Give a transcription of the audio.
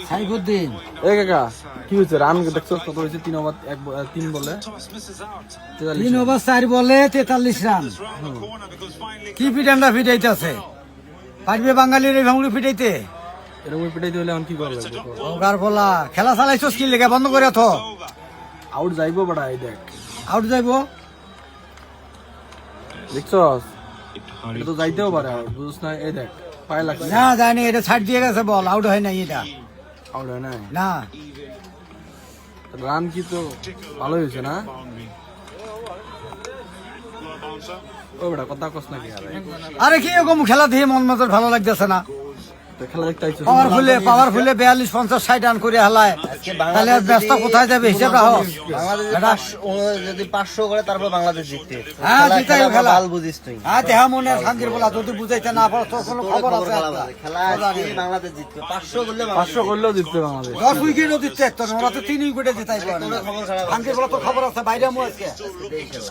সাইফুদ্দিন এ কাকা কি হয়েছে? রান দেখছো কত হয়েছে? 3 ওভার 3 বলে 3 ওভার 4 বলে 43 রান। কি ফিটানটা ফিটাইতেছে? পারবে বাঙালির এই ভাঙড়ি ফিটাইতে? এরকম পিটাইতে হলে এখন কি করবে? ওগার বলা খেলা চালাইছো কি লেগে বন্ধ করে থো। আউট যাইবো বড়া, এই দেখ আউট যাইবো। দেখছস? এটা তো যাইতেও পারে আউট, বুঝছ না? এই দেখ পায়ে লাগছে। না জানি এটা ছাড় দিয়ে গেছে, বল আউট হয় নাই এটা। আউট হয় না? না রান কি তো ভালো হয়েছে না? ও বেটা কথা কস নাকি? আরে কি এরকম খেলা দিয়ে মন মতো ভালো লাগতেছে না। খেলা দেখতে আইছো? পাওয়ারফুলে 42 50 60 রান করে হালায়, তাহলে আর ব্যস্ত কোথায় যাবে? হিসেব রাখো। যদি 500 করে তারপর বাংলাদেশ জিততে। হ্যাঁ জিতাই খেলা। বাল বুঝিস তুই। হ্যাঁ দেহা মনে শান্তির বলা, যদি বুঝাইতে না পারো তো কোনো খবর আছে? খেলা আজকে বাংলাদেশ জিতবে। 500 করলে 500 করলেও জিতবে বাংলাদেশ। 10 উইকেটও দিতে একটা, ওরা তো 3 উইকেটে জিতাইবে। খবর খারাপ। শান্তির বলা তো খবর আছে বাইরে মো আজকে। এই খেলা